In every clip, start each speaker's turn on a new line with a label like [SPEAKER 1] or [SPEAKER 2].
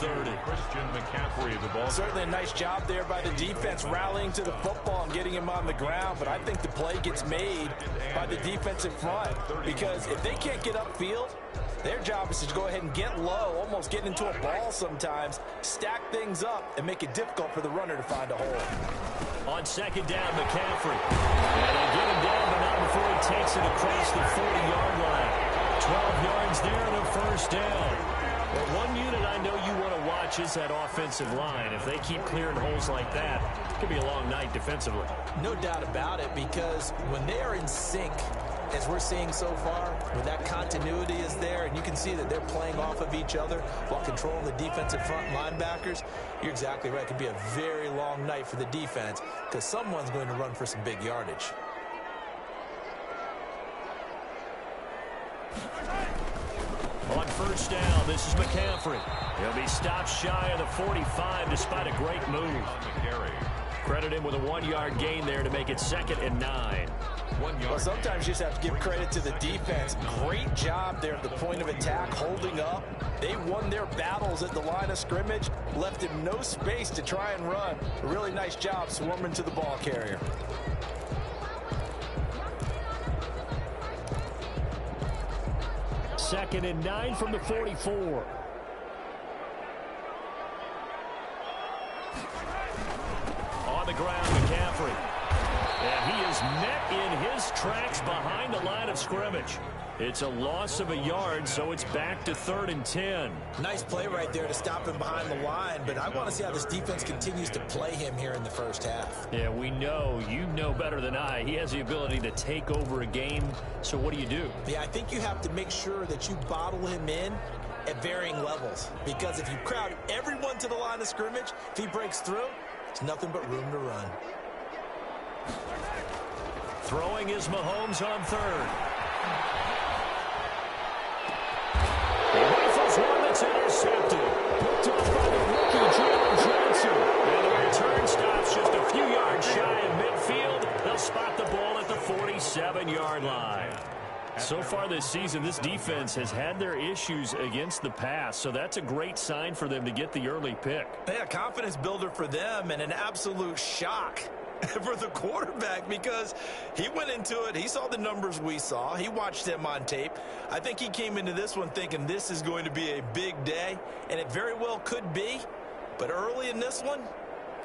[SPEAKER 1] 30.
[SPEAKER 2] Certainly a nice job there by the defense, rallying to the football and getting him on the ground. But I think the play gets made by the defensive front, because if they can't get upfield, their job is to go ahead and get low, almost get into a ball sometimes, stack things up, and make it difficult for the runner to find a hole.
[SPEAKER 1] On second down, McCaffrey. And they get him down, but not before he takes it across the 40-yard line. 12 yards there and a first down. Well, one unit I know you want to watch is that offensive line. If they keep clearing holes like that, it could be a long night defensively.
[SPEAKER 2] No doubt about it, because when they are in sync, as we're seeing so far, when that continuity is there and you can see that they're playing off of each other while controlling the defensive front linebackers, you're exactly right. It could be a very long night for the defense because someone's going to run for some big yardage.
[SPEAKER 1] On first down, this is McCaffrey. He'll be stopped shy of the 45 despite a great move. Credit him with a 1-yard gain there to make it 2nd and 9.
[SPEAKER 2] Well, sometimes you just have to give credit to the defense. Great job there at the point of attack, holding up. They won their battles at the line of scrimmage, left him no space to try and run. A really nice job swarming to the ball carrier.
[SPEAKER 1] Second and 9 from the 44. On the ground, McCaffrey. And he is met in his tracks behind the line of scrimmage. It's a loss of a yard, so it's back to 3rd and 10.
[SPEAKER 2] Nice play right there to stop him behind the line, but I want to see how this defense continues to play him here in the first half.
[SPEAKER 1] Yeah, we know. You know better than I. He has the ability to take over a game, so what do?
[SPEAKER 2] Yeah, I think you have to make sure that you bottle him in at varying levels, because if you crowd everyone to the line of scrimmage, if he breaks through, it's nothing but room to run.
[SPEAKER 1] Throwing is Mahomes on 3rd. He rifles one that's intercepted. Picked off by the rookie, Jalen Johnson. And the return stops just a few yards shy of midfield. They'll spot the ball at the 47-yard line. So far this season, this defense has had their issues against the pass, so that's a great sign for them to get the early pick.
[SPEAKER 2] Yeah, confidence builder for them and an absolute shock for the quarterback, because he went into it, he saw the numbers we saw, he watched them on tape. I think he came into this one thinking this is going to be a big day, and it very well could be, but early in this one,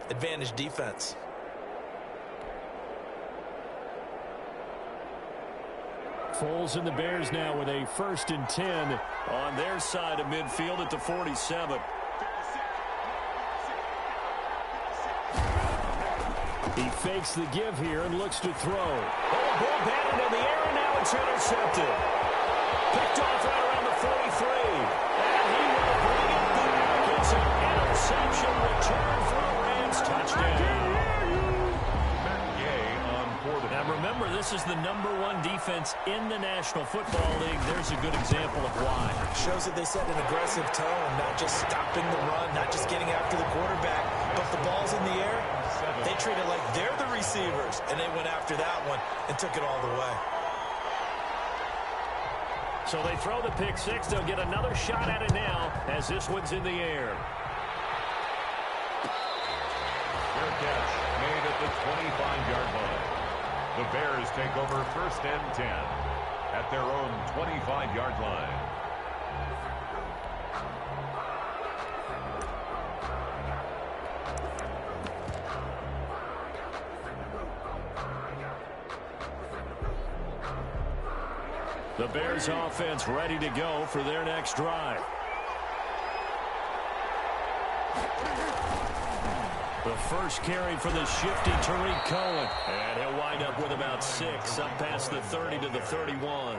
[SPEAKER 2] advantage defense.
[SPEAKER 1] Foles and the Bears now with a 1st and 10 on their side of midfield at the 47. He fakes the give here and looks to throw. Oh, ball batted in the air, and now it's intercepted. Picked off right around the 43. And he will bring it back. It's an interception return for a Rams touchdown. Now remember, this is the #1 defense in the National Football League. There's a good example of why.
[SPEAKER 2] Shows that they set an aggressive tone, not just stopping the run, not just getting after the quarterback, but the ball's in the air. They treat it like they're the receivers, and they went after that one and took it all the way.
[SPEAKER 1] So they throw the pick six. They'll get another shot at it now as this one's in the air.
[SPEAKER 3] Fair catch made at the 25-yard line. The Bears take over 1st and 10 at their own 25-yard line.
[SPEAKER 1] The Bears offense ready to go for their next drive. The first carry for the shifty Tariq Cohen. And he'll wind up with about 6, up past the 30 to the 31.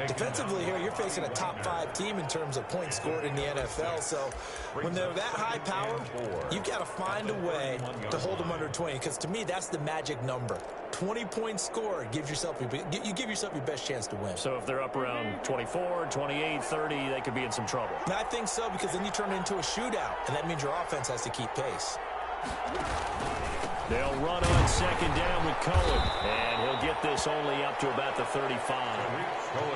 [SPEAKER 2] Defensively here, you're facing a top-5 team in terms of points scored in the NFL. So when they're that high-powered, you've got to find a way to hold them under 20. Because to me, that's the magic number. 20 points scored, you give yourself your best chance to win.
[SPEAKER 1] So if they're up around 24, 28, 30, they could be in some trouble.
[SPEAKER 2] And I think so, because then you turn it into a shootout, and that means your offense has to keep pace.
[SPEAKER 1] They'll run on second down with Cohen. And he'll get this only up to about the 35.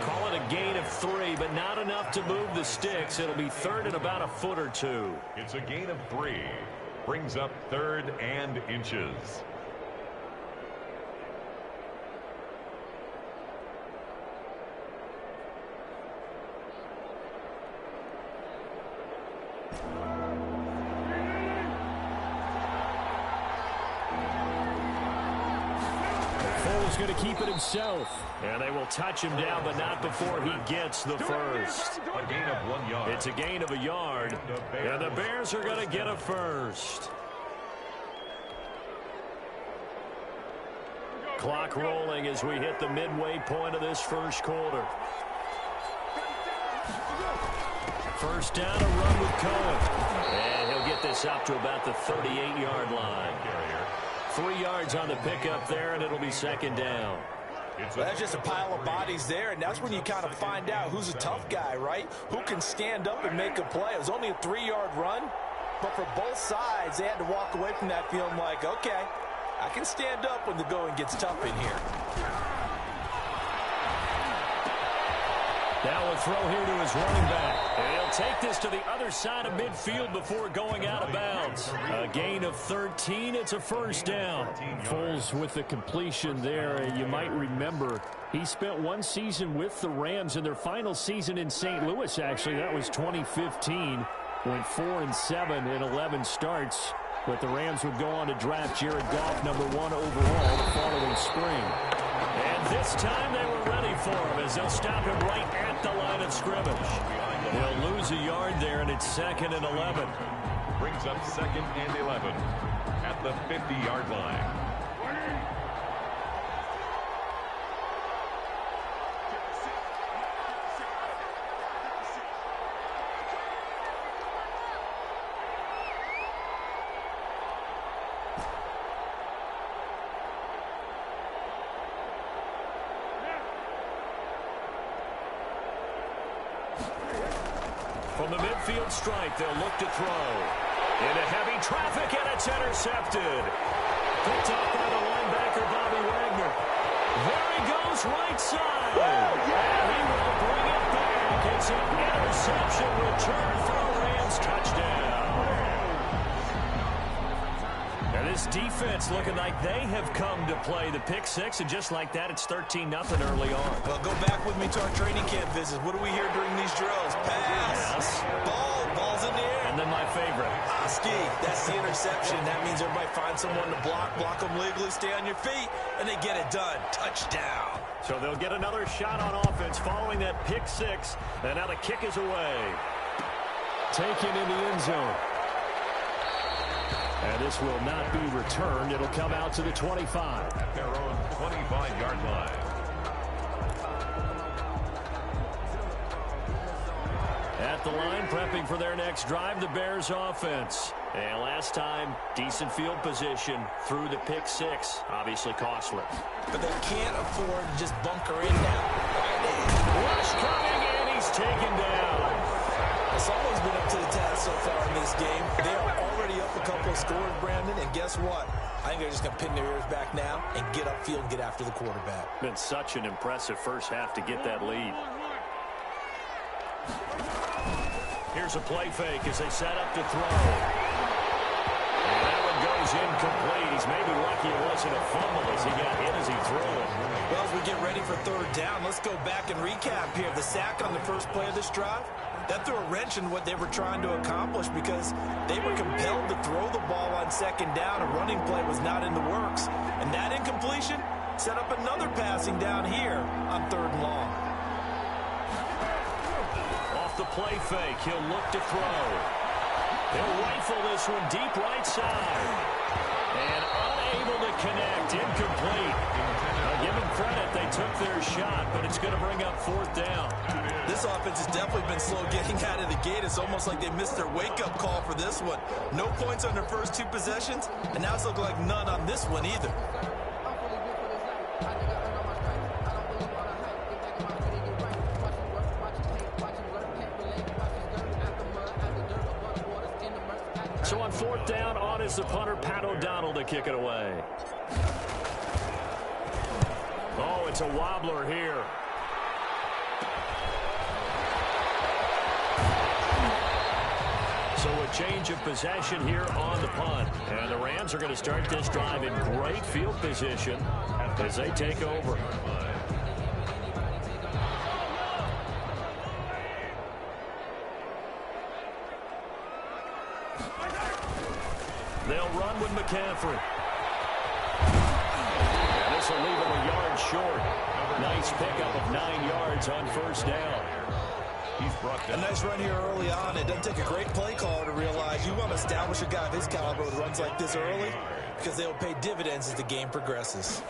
[SPEAKER 1] Call it a gain of 3, but not enough to move the sticks. It'll be third and about a foot or two.
[SPEAKER 3] It's a gain of 3. Brings up 3rd and inches.
[SPEAKER 1] Going to keep it himself. And they will touch him down, but not before he gets the first.
[SPEAKER 3] A gain of 1 yard.
[SPEAKER 1] It's a gain of a yard. And the Bears are going to get a first. Clock rolling as we hit the midway point of this first quarter. First down, a run with Cohen. And he'll get this up to about the 38-yard line. 3 yards on the pickup there, and it'll be second down.
[SPEAKER 2] That's just a pile of bodies there, and that's when you kind of find out who's a tough guy, right? Who can stand up and make a play. It was only a 3-yard run, but for both sides, they had to walk away from that feeling like, okay, I can stand up when the going gets tough in here.
[SPEAKER 1] Now a throw here to his running back. And he'll take this to the other side of midfield before going out of bounds. A gain of 13. It's a first down. Foles with the completion there. You might remember he spent 1 season with the Rams in their final season in St. Louis, actually. That was 2015. Went 4-7 in 11 starts. But the Rams would go on to draft Jared Goff #1 overall the following spring. And this time they were ready for him as they'll stop him right at the line of scrimmage. They'll lose a yard there, and it's 2nd and 11.
[SPEAKER 3] Brings up 2nd and 11 at the 50-yard line.
[SPEAKER 1] From the midfield stripe, they'll look to throw. Into heavy traffic, and it's intercepted. Picked up by the linebacker, Bobby Wagner. There he goes, right side. And he will bring it back. It's an interception return for a Rams touchdown. And this defense looking like they have come to play the pick six, and just like that, it's 13-0 early on.
[SPEAKER 2] Well, go back with me to our training camp visits. What do we hear during these drills? Pass, ball's in the air.
[SPEAKER 1] And then my favorite.
[SPEAKER 2] Ski, that's the interception. That means everybody finds someone to block them legally, stay on your feet, and they get it done. Touchdown.
[SPEAKER 1] So they'll get another shot on offense following that pick six, and now the kick is away. Taken in the end zone. And this will not be returned. It'll come out to the 25.
[SPEAKER 3] At their own 25-yard line.
[SPEAKER 1] At the line, prepping for their next drive, the Bears offense. And last time, decent field position through the pick six. Obviously costly.
[SPEAKER 2] But they can't afford to just bunker in now.
[SPEAKER 1] Rush coming, and he's taken down.
[SPEAKER 2] Someone's been up to the task so far in this game. They are already up a couple of scores, Brandon, and guess what? I think they're just going to pin their ears back now and get upfield and get after the quarterback.
[SPEAKER 1] Been such an impressive first half to get that lead. Here's a play fake as they set up to throw. And that one goes incomplete. He's maybe lucky it wasn't a fumble as he got hit as he threw it.
[SPEAKER 2] Well, as we get ready for third down, let's go back and recap here. The sack on the first play of this drive, that threw a wrench in what they were trying to accomplish because they were compelled to throw the ball on second down. A running play was not in the works. And that incompletion set up another passing down here on third and long.
[SPEAKER 1] Off the play fake, he'll look to throw. He'll rifle this one deep right side. And unable to connect, incomplete. Give them credit, they took their shot, but it's going to bring up fourth down.
[SPEAKER 2] This offense has definitely been slow getting out of the gate. It's almost like they missed their wake-up call for this one. No points on their first 2 possessions, and now it's looking like none on this one either.
[SPEAKER 1] So on fourth down, on is the punter, Pat O'Donnell, to kick it away. Oh, it's a wobbler here. So a change of possession here on the punt. And the Rams are going to start this drive in great field position as they take over. They'll run with McCaffrey. And this will leave him a yard short. Nice pickup of 9 yards on first down.
[SPEAKER 2] He's brought down. A nice run here early on. It doesn't take a great play caller to realize you want to establish a guy of his caliber with runs like this early because they'll pay dividends as the game progresses.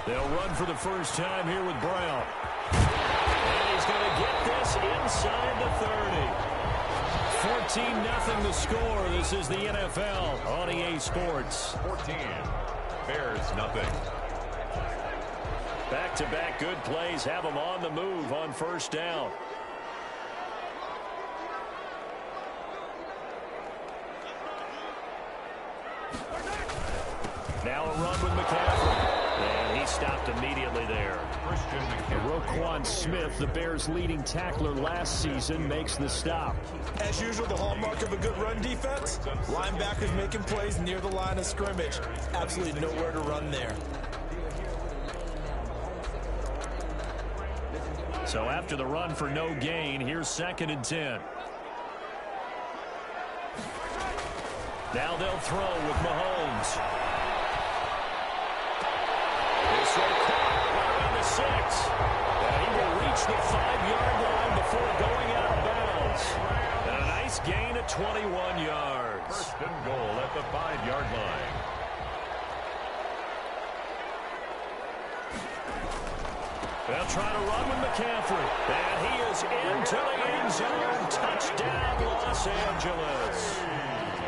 [SPEAKER 1] They'll run for the first time here with Brown. And he's going to get this inside the 30. 14-0 the score. This is the NFL on EA Sports.
[SPEAKER 3] 14. Bears nothing.
[SPEAKER 1] Back-to-back good plays have them on the move on first down. Now a run with McCaffrey. And he stopped immediately there. Roquan Smith, the Bears' leading tackler last season, makes the stop.
[SPEAKER 2] As usual, the hallmark of a good run defense, linebackers making plays near the line of scrimmage. Absolutely nowhere to run there.
[SPEAKER 1] So after the run for no gain, here's 2nd and 10. Now they'll throw with Mahomes. This will caught right around the 6. And he will reach the 5-yard line before going out of bounds. And a nice gain of 21 yards.
[SPEAKER 3] First and goal at the 5-yard line.
[SPEAKER 1] They'll try to run with McCaffrey. And he is into the end zone. Touchdown, Los Angeles.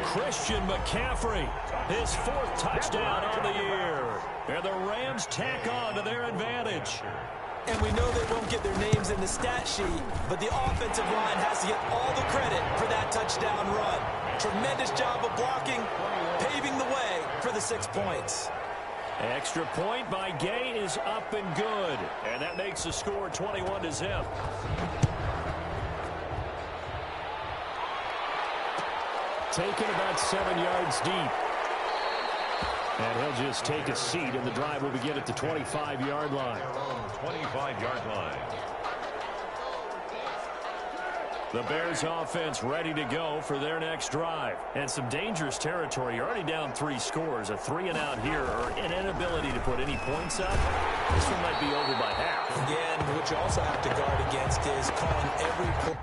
[SPEAKER 1] Christian McCaffrey, his 4th touchdown on the year. And the Rams tack on to their advantage.
[SPEAKER 2] And we know they won't get their names in the stat sheet, but the offensive line has to get all the credit for that touchdown run. Tremendous job of blocking, paving the way for the 6 points.
[SPEAKER 1] Extra point by Gay is up and good. And that makes the score 21-0. Taken about 7 yards deep. And he'll just take a seat, and the drive will begin at the 25-yard line.
[SPEAKER 3] 25-yard line.
[SPEAKER 1] The Bears offense ready to go for their next drive. And some dangerous territory. You're already down 3 scores. A 3-and-out here, or an inability to put any points up. This one might be over by half.
[SPEAKER 2] Again, what you also have to guard against is calling every play.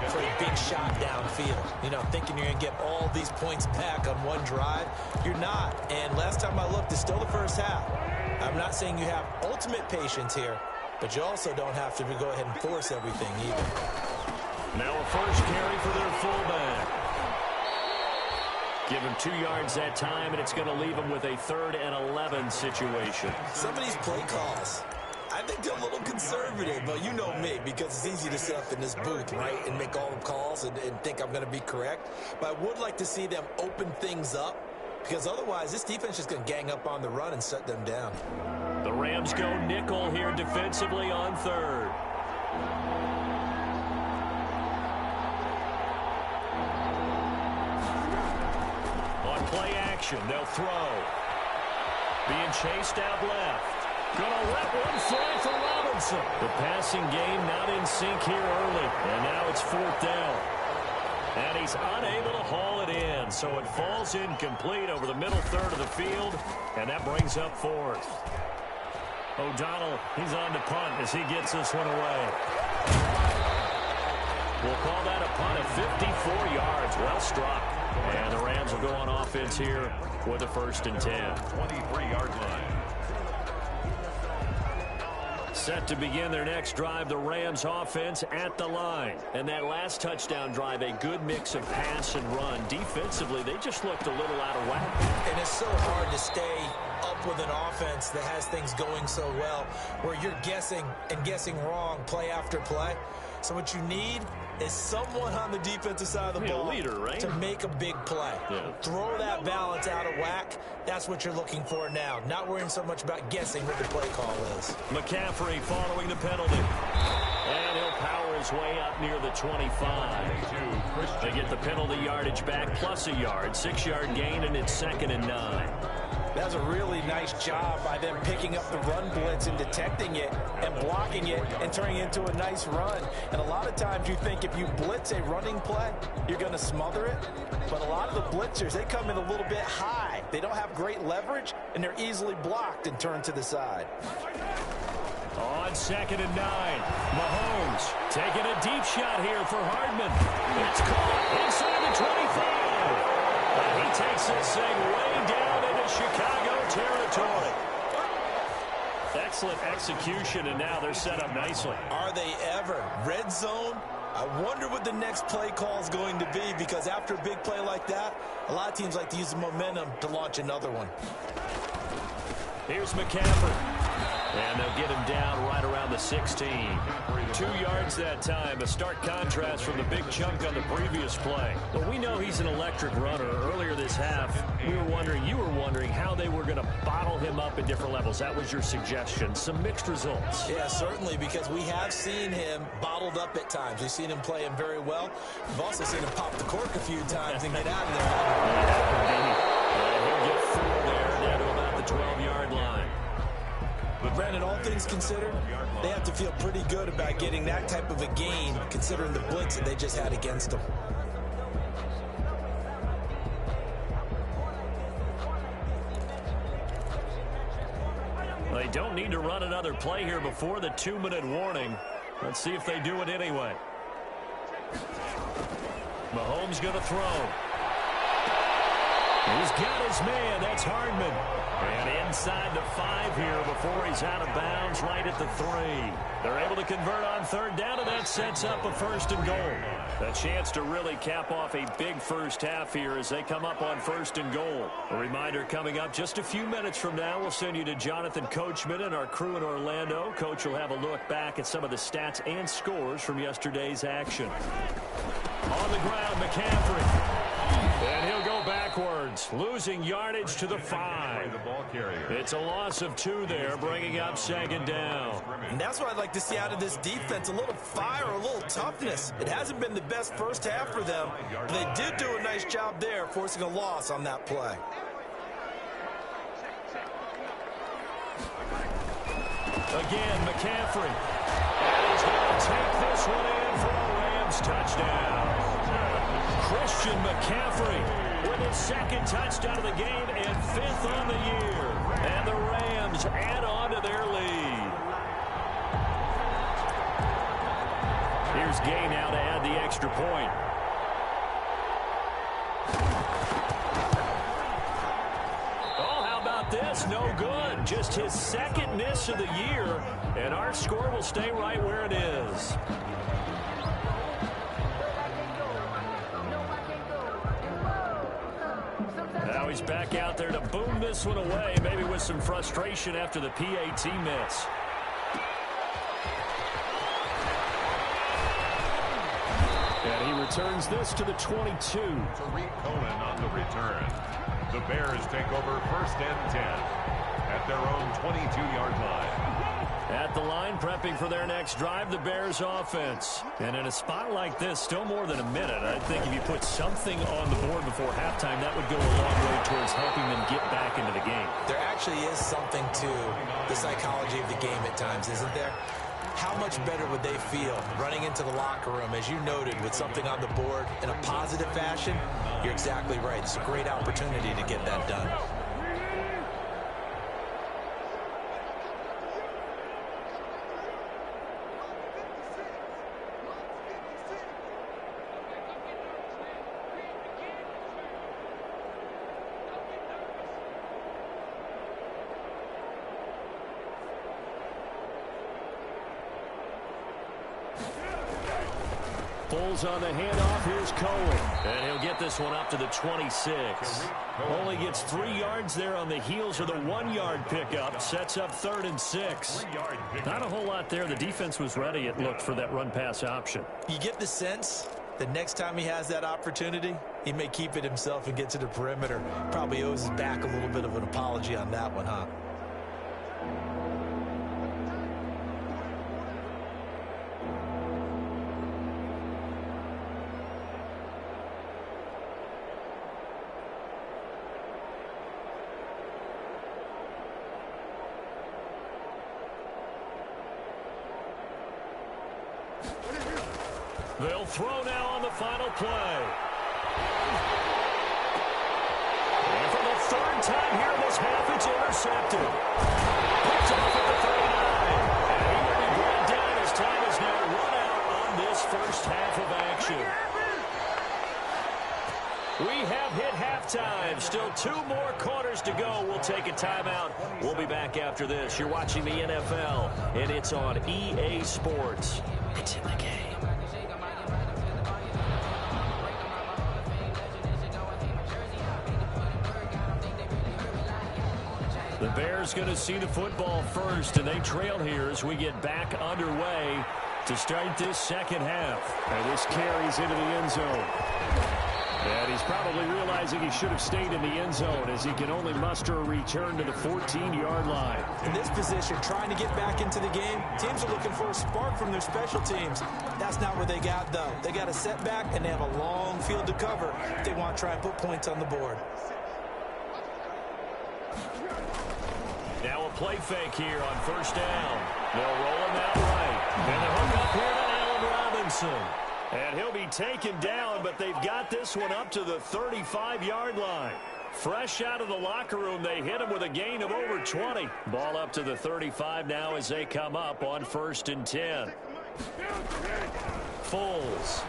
[SPEAKER 2] For a big shot downfield. You know, thinking you're going to get all these points back on one drive. You're not. And last time I looked, it's still the first half. I'm not saying you have ultimate patience here, but you also don't have to go ahead and force everything either.
[SPEAKER 1] Now a first carry for their fullback. Give him 2 yards that time, and it's going to leave him with a 3rd and 11 situation.
[SPEAKER 2] Some of these play calls, I think they're a little conservative, but you know me, because it's easy to sit up in this booth, right, and make all the calls and think I'm going to be correct. But I would like to see them open things up, because otherwise this defense is going to gang up on the run and shut them down.
[SPEAKER 1] The Rams go nickel here defensively on 3rd. On play action, they'll throw. Being chased out left. Gonna let one fly for Robinson. The passing game not in sync here early. And now it's 4th down. And he's unable to haul it in. So it falls incomplete over the middle 3rd of the field. And that brings up 4th. O'Donnell, he's on to punt as he gets this one away. We'll call that a punt of 54 yards. Well struck. And the Rams will go on offense here with a 1st and 10.
[SPEAKER 3] 23-yard line.
[SPEAKER 1] Set to begin their next drive, the Rams offense at the line. And that last touchdown drive, a good mix of pass and run. Defensively, they just looked a little out of whack.
[SPEAKER 2] And it's so hard to stay up with an offense that has things going so well, where you're guessing and guessing wrong play after play. So what you need is someone on the defensive side of the ball,
[SPEAKER 1] a leader, right?
[SPEAKER 2] To make a big play.
[SPEAKER 1] Yeah.
[SPEAKER 2] Throw that balance out of whack. That's what you're looking for now. Not worrying so much about guessing what the play call is.
[SPEAKER 1] McCaffrey following the penalty. And he'll power his way up near the 25. They get the penalty yardage back plus a yard. 6-yard gain, and it's 2nd and 9.
[SPEAKER 2] That's a really nice job by them picking up the run blitz and detecting it and blocking it and turning it into a nice run. And a lot of times you think if you blitz a running play, you're going to smother it. But a lot of the blitzers, they come in a little bit high. They don't have great leverage, and they're easily blocked and turned to the side.
[SPEAKER 1] On 2nd and 9, Mahomes taking a deep shot here for Hardman. It's caught inside the 25. He takes this thing way down into Chicago territory. Excellent execution, and now they're set up nicely.
[SPEAKER 2] Are they ever? Red zone? I wonder what the next play call is going to be, because after a big play like that, a lot of teams like to use the momentum to launch another one.
[SPEAKER 1] Here's McCaffrey. And they'll get him down right around the 16. 2 yards that time. A stark contrast from the big chunk on the previous play. But we know he's an electric runner. Earlier this half, you were wondering how they were going to bottle him up at different levels. That was your suggestion. Some mixed results.
[SPEAKER 2] Yeah, certainly, because we have seen him bottled up at times. We've seen him play him very well. We've also seen him pop the cork a few times and get out of there.
[SPEAKER 1] He'll get 4 there, down to about the 12-yard line.
[SPEAKER 2] But Brandon, all things considered, they have to feel pretty good about getting that type of a gain, considering the blitz that they just had against them.
[SPEAKER 1] They don't need to run another play here before the 2-minute warning. Let's see if they do it anyway. Mahomes going to throw. He's got his man. That's Hardman. And inside the 5 here before he's out of bounds, right at the 3. They're able to convert on 3rd down, and that sets up a 1st and goal. A chance to really cap off a big first half here as they come up on 1st and goal. A reminder coming up just a few minutes from now, we'll send you to Jonathan Coachman and our crew in Orlando. Coach will have a look back at some of the stats and scores from yesterday's action. On the ground, McCaffrey. And he'll go backwards, losing yardage to the 5. It's a loss of 2 there, bringing up 2nd down.
[SPEAKER 2] And that's what I'd like to see out of this defense, a little fire, a little toughness. It hasn't been the best first half for them, but they did do a nice job there, forcing a loss on that play.
[SPEAKER 1] Again, McCaffrey. And he's going to take this one in for a Rams touchdown. Christian McCaffrey with his 2nd touchdown of the game and 5th on the year. And the Rams add on to their lead. Here's Gay now to add the extra point. Oh, how about this? No good. Just his 2nd miss of the year. And our score will stay right where it is. Now he's back out there to boom this one away, maybe with some frustration after the PAT miss. And he returns this to the 22.
[SPEAKER 3] Tariq Cohen on the return. The Bears take over 1st and 10 at their own 22-yard line.
[SPEAKER 1] At the line, prepping for their next drive, the Bears offense. And in a spot like this, still more than a minute, I think if you put something on the board before halftime, that would go a long way towards helping them get back into the game.
[SPEAKER 2] There actually is something to the psychology of the game at times, isn't there? How much better would they feel running into the locker room, as you noted, with something on the board in a positive fashion? You're exactly right. It's a great opportunity to get that done.
[SPEAKER 1] Foles on the handoff. Here's Cohen. And he'll get this one up to the 26. Only gets 3 yards there on the heels of the 1-yard pickup. Sets up 3rd and 6. Not a whole lot there. The defense was ready, it looked, for that run-pass option.
[SPEAKER 2] You get the sense that next time he has that opportunity, he may keep it himself and get to the perimeter. Probably owes his back a little bit of an apology on that one, huh?
[SPEAKER 1] They'll throw now on the final play. And for the 3rd time here in this half, it's intercepted. Picked off at the 39. And he will be brought down as time is now run out on this first half of action. We have hit halftime. Still 2 more quarters to go. We'll take a timeout. We'll be back after this. You're watching the NFL, and it's on EA Sports. It's in the game. The Bears going to see the football first, and they trail here as we get back underway to start this second half. And this carries into the end zone. And he's probably realizing he should have stayed in the end zone as he can only muster a return to the 14-yard line.
[SPEAKER 2] In this position, trying to get back into the game, teams are looking for a spark from their special teams. That's not what they got, though. They got a setback, and they have a long field to cover if they want to try and put points on the board.
[SPEAKER 1] Now a play fake here on first down. They'll roll him out right. And the hook up here to Allen Robinson. And he'll be taken down, but they've got this one up to the 35-yard line. Fresh out of the locker room, they hit him with a gain of over 20. Ball up to the 35 now as they come up on 1st and 10. Foles.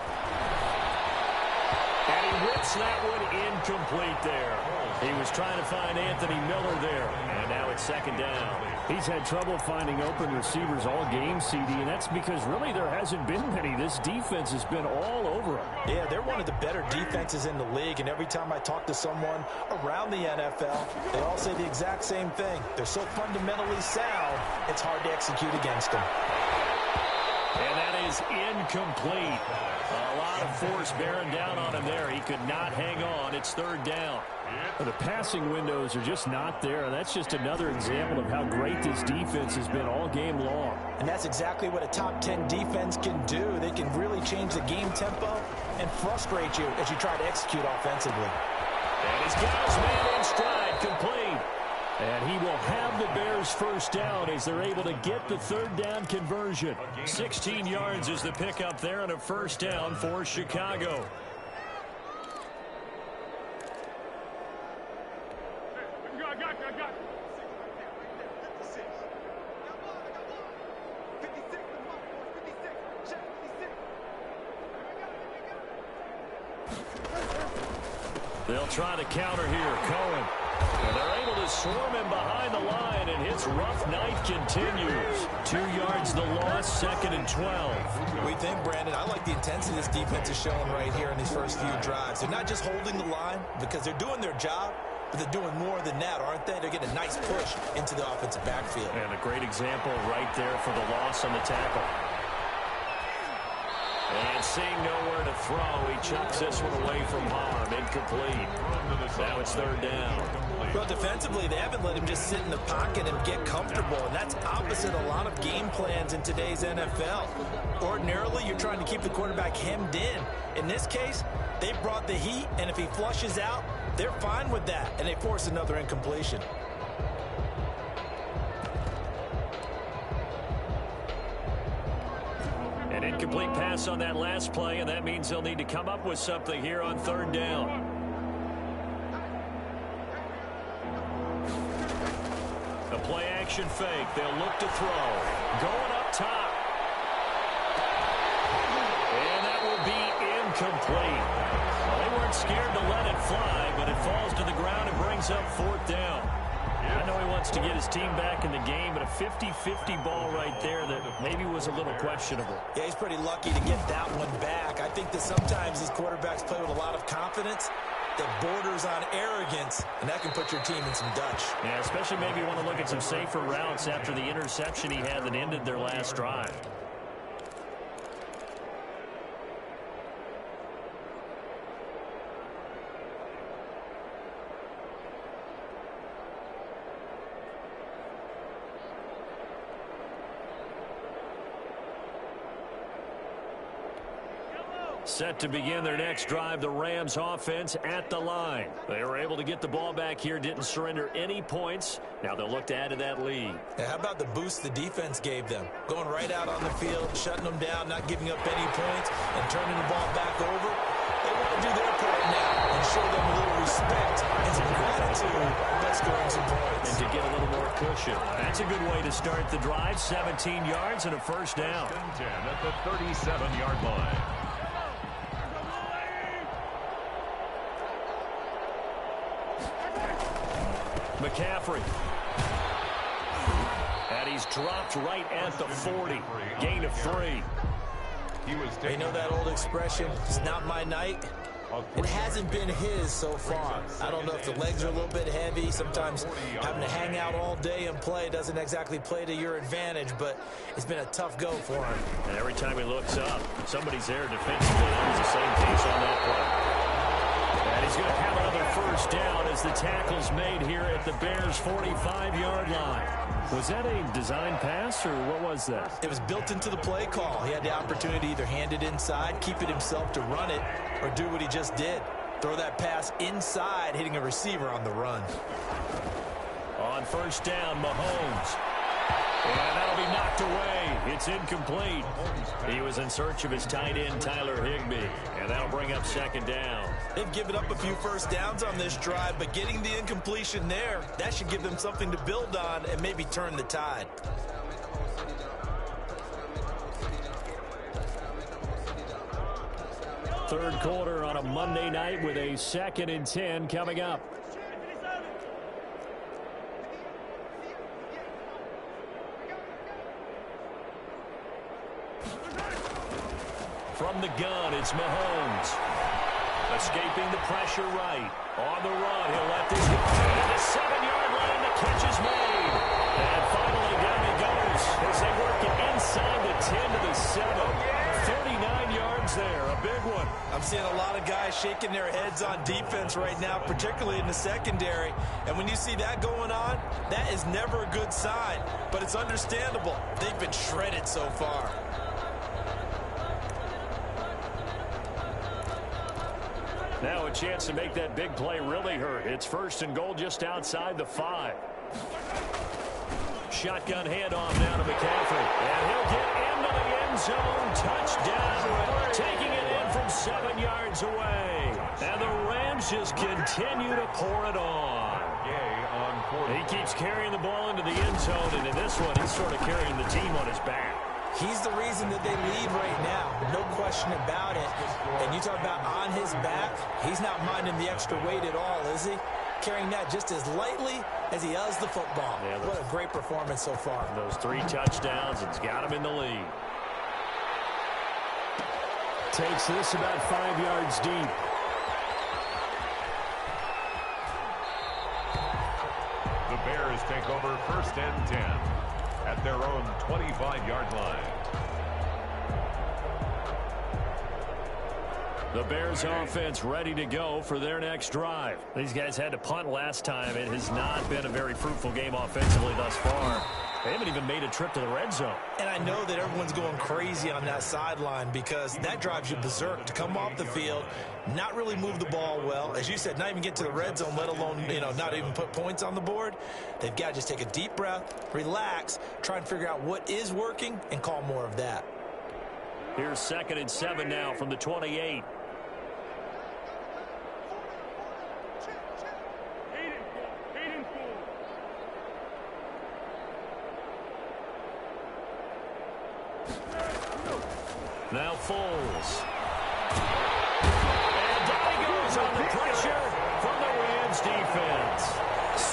[SPEAKER 1] And he rips that one incomplete there. He was trying to find Anthony Miller there. And now it's 2nd down.
[SPEAKER 4] He's had trouble finding open receivers all game, CD, and that's because really there hasn't been many. This defense has been all over him.
[SPEAKER 2] Yeah, they're one of the better defenses in the league, and every time I talk to someone around the NFL, they all say the exact same thing. They're so fundamentally sound, it's hard to execute against them.
[SPEAKER 1] And that is incomplete. A lot of force bearing down on him there. He could not hang on. It's 3rd down.
[SPEAKER 4] The passing windows are just not there. That's just another example of how great this defense has been all game long.
[SPEAKER 2] And that's exactly what a top 10 defense can do. They can really change the game tempo and frustrate you as you try to execute offensively.
[SPEAKER 1] And he's got his man in stride, complete. And he will have the Bears first down as they're able to get the 3rd down conversion. 16 yards is the pickup there and a first down for Chicago. They'll try to counter here. Cohen. And they're able to swarm him behind the line, and his rough night continues. 2 yards the loss, 2nd and 12.
[SPEAKER 2] We think, Brandon, I like the intensity this defense is showing right here in these first few drives. They're not just holding the line because they're doing their job, but they're doing more than that, aren't they? They're getting a nice push into the offensive backfield.
[SPEAKER 1] And a great example right there for the loss on the tackle. And seeing nowhere to throw, he chucks this one away from harm. Incomplete. Now it's 3rd down.
[SPEAKER 2] Well, defensively, they haven't let him just sit in the pocket and get comfortable, and that's opposite a lot of game plans in today's NFL. Ordinarily, you're trying to keep the quarterback hemmed in. In this case, they brought the heat, and if he flushes out, they're fine with that, and they force another incompletion.
[SPEAKER 1] An incomplete pass on that last play, and that means they'll need to come up with something here on 3rd down. A play-action fake. They'll look to throw. Going up top. And that will be incomplete. Well, they weren't scared to let it fly, but it falls to the ground and brings up 4th down.
[SPEAKER 4] I know he wants to get his team back in the game, but a 50-50 ball right there that maybe was a little questionable.
[SPEAKER 2] Yeah, he's pretty lucky to get that one back. I think that sometimes these quarterbacks play with a lot of confidence that borders on arrogance, and that can put your team in some Dutch.
[SPEAKER 4] Yeah, especially maybe you want to look at some safer routes after the interception he had that ended their last drive. Set to begin their next drive, the Rams offense at the line. They were able to get the ball back here, didn't surrender any points. Now they'll look to add to that lead.
[SPEAKER 2] Yeah, how about the boost the defense gave them? Going right out on the field, shutting them down, not giving up any points, and turning the ball back over. They want to do their part now and show them a little respect and some gratitude by scoring some points.
[SPEAKER 4] And to get a little more cushion. That's a good way to start the drive. 17 yards and a first down.
[SPEAKER 3] 10 at the 37-yard line.
[SPEAKER 4] McCaffrey. And he's dropped right at the 40. Gain of 3.
[SPEAKER 2] You know that old expression, it's not my night? It hasn't been his so far. I don't know if the legs are a little bit heavy. Sometimes having to hang out all day and play doesn't exactly play to your advantage, but it's been a tough go for him.
[SPEAKER 4] And every time he looks up, somebody's there defensively. That was the same case on that play. And he's going to have another first down as the tackle's made here at the Bears' 45-yard line. Was that a design pass, or what was that?
[SPEAKER 2] It was built into the play call. He had the opportunity to either hand it inside, keep it himself to run it, or do what he just did. Throw that pass inside, hitting a receiver on the run.
[SPEAKER 4] On first down, Mahomes. And that'll be knocked away. It's incomplete. He was in search of his tight end, Tyler Higbee. And that'll bring up second down.
[SPEAKER 2] They've given up a few first downs on this drive, but getting the incompletion there, that should give them something to build on and maybe turn the tide.
[SPEAKER 4] Third quarter on a Monday night with a 2nd and 10 coming up. From the gun, it's Mahomes. Escaping the pressure right. On the run, he'll let this go. And the 7-yard line, the catch is made. And finally down he goes as they work it inside the 10 to the 7. 39 yards there, a big one.
[SPEAKER 2] I'm seeing a lot of guys shaking their heads on defense right now, particularly in the secondary. And when you see that going on, that is never a good sign. But it's understandable. They've been shredded so far.
[SPEAKER 4] Now a chance to make that big play really hurt. It's 1st and goal just outside the 5. Shotgun handoff now to McCaffrey. And he'll get into the end zone. Touchdown. Taking it in from 7 yards away. And the Rams just continue to pour it on. He keeps carrying the ball into the end zone. And in this one, he's sort of carrying the team on his back.
[SPEAKER 2] He's the reason that they lead right now. No question about it. And you talk about on his back, he's not minding the extra weight at all, is he? Carrying that just as lightly as he does the football. Yeah, what a great performance so far.
[SPEAKER 4] Those 3 touchdowns, it's got him in the lead. Takes this about 5 yards deep.
[SPEAKER 3] The Bears take over 1st and 10 at their own 25-yard line.
[SPEAKER 4] The Bears offense ready to go for their next drive. These guys had to punt last time. It has not been a very fruitful game offensively thus far. They haven't even made a trip to the red zone. And
[SPEAKER 2] I know that everyone's going crazy on that sideline because that drives you berserk to come off the field, not really move the ball well. As you said, not even get to the red zone, let alone, not even put points on the board. They've got to just take a deep breath, relax, try and figure out what is working, and call more of that.
[SPEAKER 4] Here's 2nd and 7 now from the 28. Now Foles. And down he goes on the pressure from the Rams defense.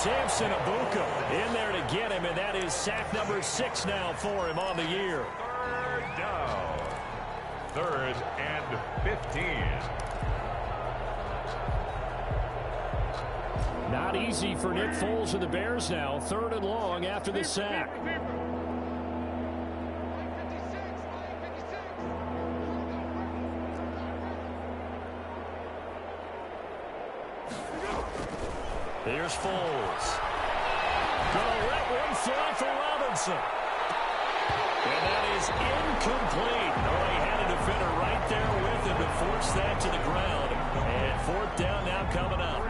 [SPEAKER 4] Samson Abuka in there to get him, and that is sack number 6 now for him on the year.
[SPEAKER 3] Third down. 3rd and 15.
[SPEAKER 4] Not easy for Nick Foles and the Bears now. 3rd and long after the sack. Here's Foles. Gonna let one fly for Robinson. And that is incomplete. Oh, he had a defender right there with him to force that to the ground. And 4th down now coming up.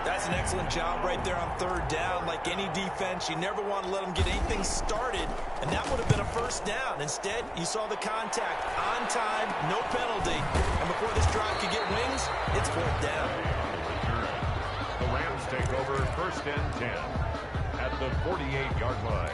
[SPEAKER 2] That's an excellent job right there on 3rd down. Like any defense, you never want to let them get anything started, and that would have been a 1st down. Instead, you saw the contact on time, no penalty, and before this drive could get wings, it's 4th down.
[SPEAKER 3] The Rams take over 1st and 10 at the 48-yard line.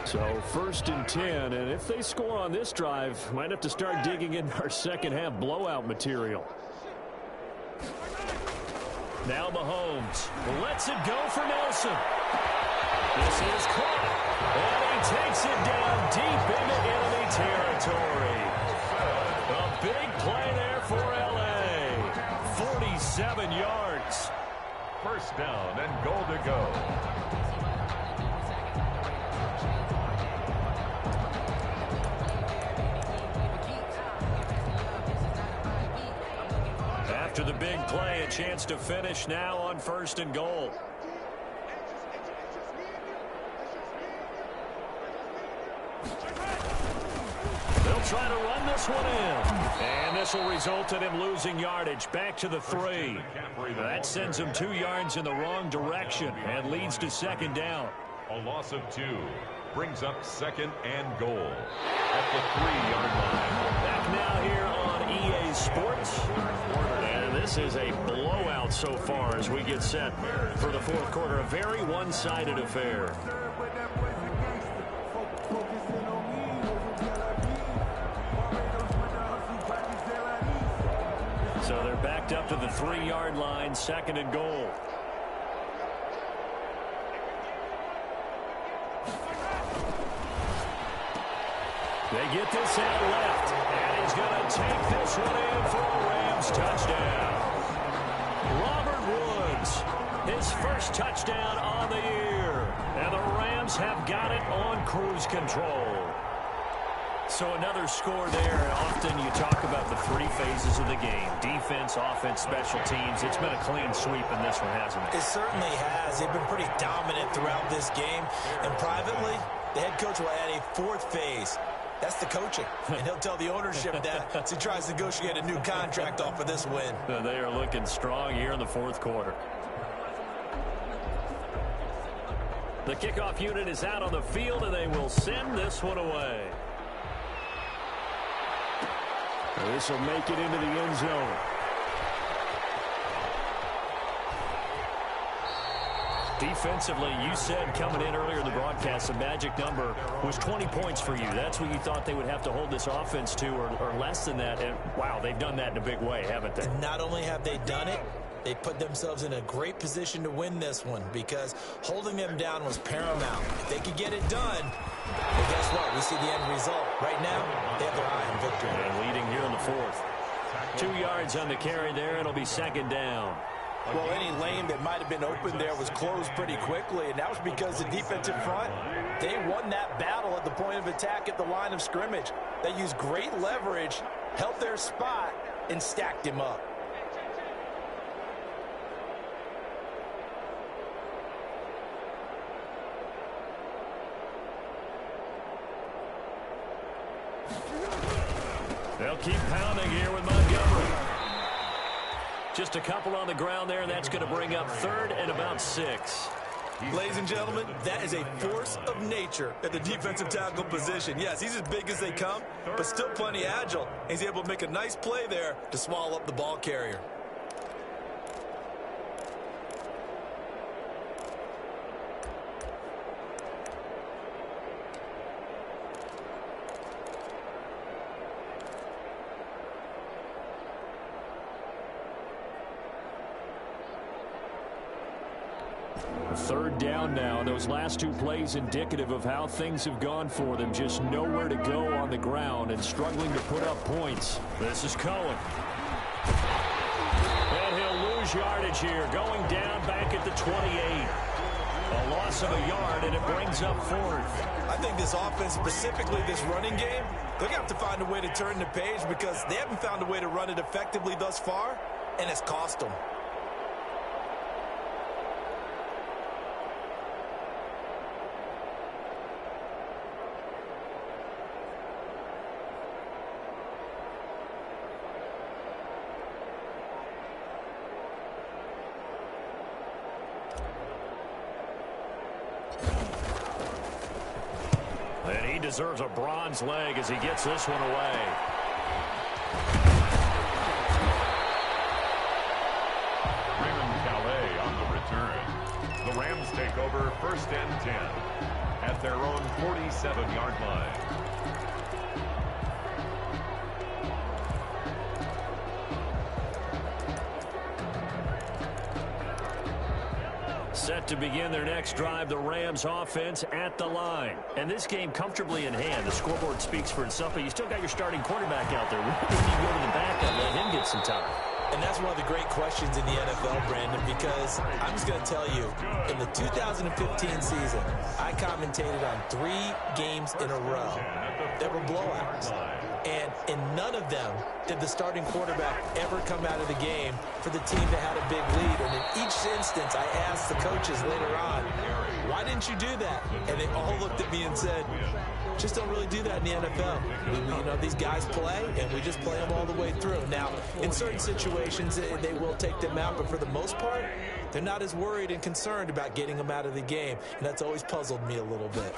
[SPEAKER 4] So 1st and 10, and if they score on this drive, might have to start digging in our second half blowout material. Now Mahomes lets it go for Nelson. This is caught, and he takes it down deep into enemy territory. A big play there for L.A. 47 yards.
[SPEAKER 3] 1st down and goal to go.
[SPEAKER 4] After the big play, a chance to finish now on 1st and goal. They'll try to run this one in. And this will result in him losing yardage back to the 3. That sends him 2 yards in the wrong direction and leads to 2nd down.
[SPEAKER 3] A loss of 2 brings up 2nd and goal at the 3-yard line.
[SPEAKER 4] Back now here on EA Sports. And this is a blowout so far as we get set for the 4th quarter. A very one-sided affair. So they're backed up to the 3-yard line, 2nd and goal. They get this out left, and he's going to take this one in for a Rams touchdown. Robert Woods, his first touchdown on the year, and the Rams have got it on cruise control. So another score there, and often you talk about the 3 phases of the game. Defense, offense, special teams. It's been a clean sweep in this one, hasn't it?
[SPEAKER 2] It certainly has. They've been pretty dominant throughout this game. And privately, the head coach will add a 4th phase. That's the coaching. And he'll tell the ownership that as he tries to negotiate a new contract off of this win.
[SPEAKER 4] They are looking strong here in the 4th quarter. The kickoff unit is out on the field, and they will send this one away. This will make it into the end zone. Defensively, you said coming in earlier in the broadcast, the magic number was 20 points for you. That's what you thought they would have to hold this offense to, or less than that. And, wow, they've done that in a big way, haven't they?
[SPEAKER 2] And not only have they done it, they put themselves in a great position to win this one because holding them down was paramount. If they could get it done, well, guess what? We see the end result. Right now, they have their eye on victory.
[SPEAKER 4] And leading here in the 4th. 2 yards on the carry there. It'll be 2nd down.
[SPEAKER 2] Well, any lane that might have been open there was closed pretty quickly, and that was because the defensive front, they won that battle at the point of attack at the line of scrimmage. They used great leverage, held their spot, and stacked him up.
[SPEAKER 4] They'll keep pounding here with Montgomery. Just a couple on the ground there, and that's going to bring up 3rd and about 6.
[SPEAKER 2] Ladies and gentlemen, that is a force of nature at the defensive tackle position. Yes, he's as big as they come, but still plenty agile. He's able to make a nice play there to swallow up the ball carrier.
[SPEAKER 4] Third down now. Those last two plays indicative of how things have gone for them. Just nowhere to go on the ground and struggling to put up points. This is Cohen. And he'll lose yardage here. Going down back at the 28. A loss of a yard, and it brings up fourth.
[SPEAKER 2] I think this offense, specifically this running game, they're going to have to find a way to turn the page because they haven't found a way to run it effectively thus far, and it's cost them.
[SPEAKER 4] And he deserves a bronze leg as he gets this one away.
[SPEAKER 3] On the return. The Rams take over first and 10 at their own 47-yard line.
[SPEAKER 4] Set to begin their next drive, the Rams offense at the line. And this game comfortably in hand. The scoreboard speaks for itself, but you still got your starting quarterback out there. When you go to the backup, let him get some time.
[SPEAKER 2] And that's one of the great questions in the NFL, Brandon, because I'm just going to tell you, in the 2015 season, I commentated on 3 games in a row that were blowouts. And in none of them did the starting quarterback ever come out of the game for the team that had a big lead. And in each instance, I asked the coaches later on, why didn't you do that? And they all looked at me and said, just don't really do that in the NFL. You know, these guys play, and we just play them all the way through. Now, in certain situations, they will take them out, but for the most part, they're not as worried and concerned about getting them out of the game, and that's always puzzled me a little bit.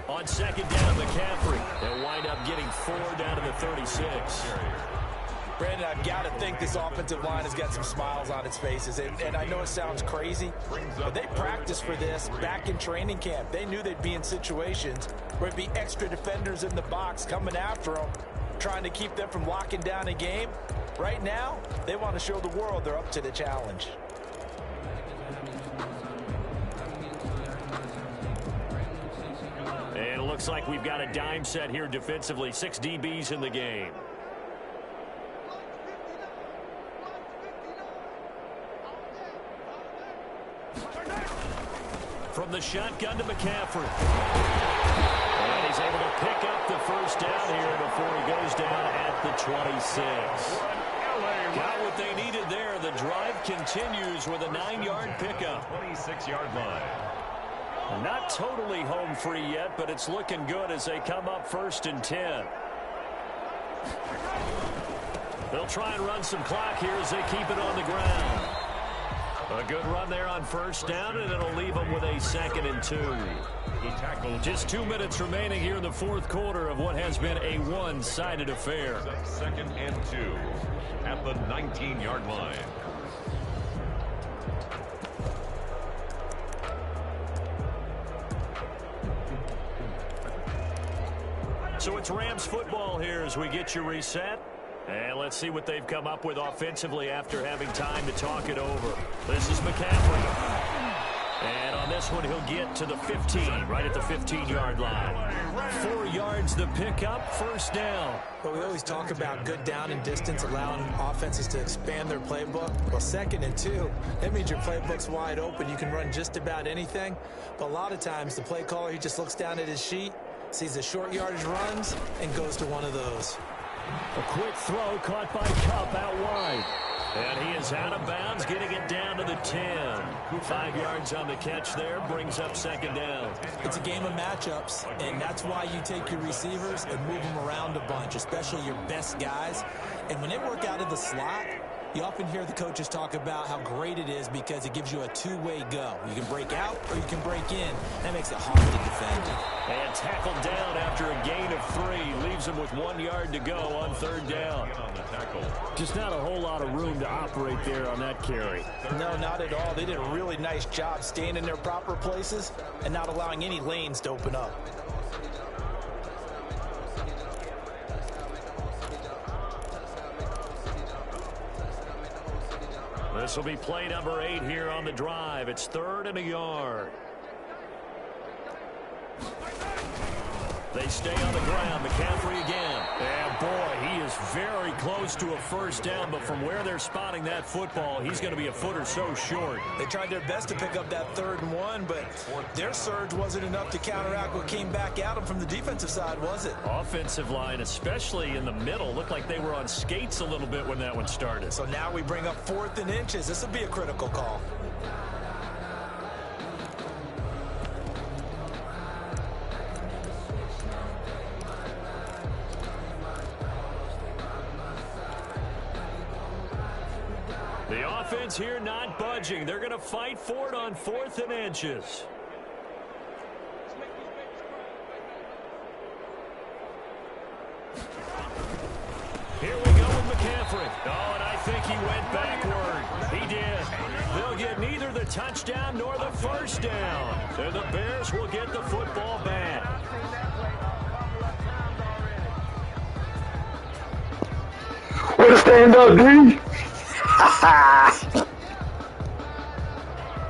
[SPEAKER 4] On second down, McCaffrey. They'll wind up getting 4 down to the 36.
[SPEAKER 2] Brandon, I've got to think this offensive line has got some smiles on its faces. And I know it sounds crazy, but they practiced for this back in training camp. They knew they'd be in situations where it'd be extra defenders in the box coming after them, trying to keep them from locking down a game. Right now, they want to show the world they're up to the challenge.
[SPEAKER 4] And it looks like we've got a dime set here defensively. 6 DBs in the game. From the shotgun to McCaffrey. And he's able to pick up the first down here before he goes down at the 26. Got what they needed there. The drive continues with a 9-yard pickup.
[SPEAKER 3] 26-yard line.
[SPEAKER 4] Not totally home free yet, but it's looking good as they come up first and 10. They'll try and run some clock here as they keep it on the ground. A good run there on first down, and it'll leave them with a 2nd and 2. Just 2 minutes remaining here in the fourth quarter of what has been a one-sided affair.
[SPEAKER 3] 2nd and 2 at the 19-yard line.
[SPEAKER 4] So it's Rams football here as we get you reset. And let's see what they've come up with offensively after having time to talk it over. This is McCaffrey. And on this one, he'll get to the 15, right at the 15-yard line. 4 yards the pickup, first down.
[SPEAKER 2] Well, we always talk about good down and distance, allowing offenses to expand their playbook. Well, 2nd and 2, that means your playbook's wide open. You can run just about anything. But a lot of times, the play caller, he just looks down at his sheet, sees the short yardage runs, and goes to one of those.
[SPEAKER 4] A quick throw caught by Kupp out wide. And he is out of bounds, getting it down to the 10. 5 yards on the catch there, brings up 2nd down.
[SPEAKER 2] It's a game of matchups, and that's why you take your receivers and move them around a bunch, especially your best guys. And when they work out of the slot, you often hear the coaches talk about how great it is because it gives you a two-way go. You can break out or you can break in. That makes it hard to defend.
[SPEAKER 4] And tackled down after a gain of 3. Leaves him with 1 yard to go on 3rd down. Just not a whole lot of room to operate there on that carry.
[SPEAKER 2] No, not at all. They did a really nice job staying in their proper places and not allowing any lanes to open up.
[SPEAKER 4] The This will be play number 8 here on the drive. It's 3rd and a yard. They stay on the ground. McCaffrey again. And boy, he is very close to a first down, but from where they're spotting that football, he's going to be a foot or so short.
[SPEAKER 2] They tried their best to pick up that 3rd and 1, but their surge wasn't enough to counteract what came back at them from the defensive side, was it?
[SPEAKER 4] Offensive line, especially in the middle, looked like they were on skates a little bit when that one started.
[SPEAKER 2] So now we bring up 4th and inches. This will be a critical call.
[SPEAKER 4] The offense here not budging. They're going to fight for it on 4th and inches. Here we go with McCaffrey. Oh, and I think he went backward. He did. They'll get neither the touchdown nor the first down. And the Bears will get the football back.
[SPEAKER 5] Way to stand up, D.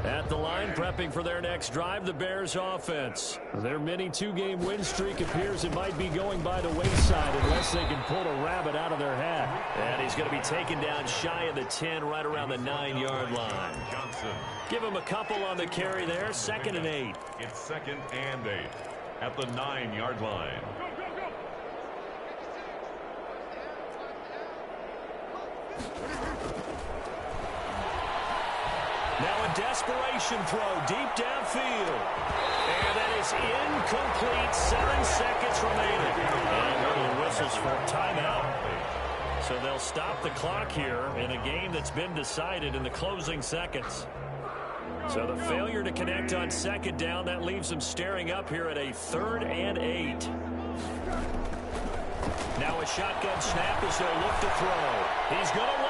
[SPEAKER 4] At the line, prepping for their next drive, the Bears offense. Their mini 2-game win streak appears it might be going by the wayside unless they can pull a rabbit out of their hat. And he's going to be taken down shy of the 10, right around the 9-yard line.
[SPEAKER 3] Johnson.
[SPEAKER 4] Give him a couple on the carry there, 2nd and 8.
[SPEAKER 3] It's 2nd and 8 at the 9-yard line.
[SPEAKER 4] Now a desperation throw deep downfield. And that is incomplete. 7 seconds remaining. And one of the whistles for a timeout. So they'll stop the clock here in a game that's been decided in the closing seconds. So the failure to connect on 2nd down, that leaves them staring up here at a 3rd and 8. Now a shotgun snap as they look to throw. He's going to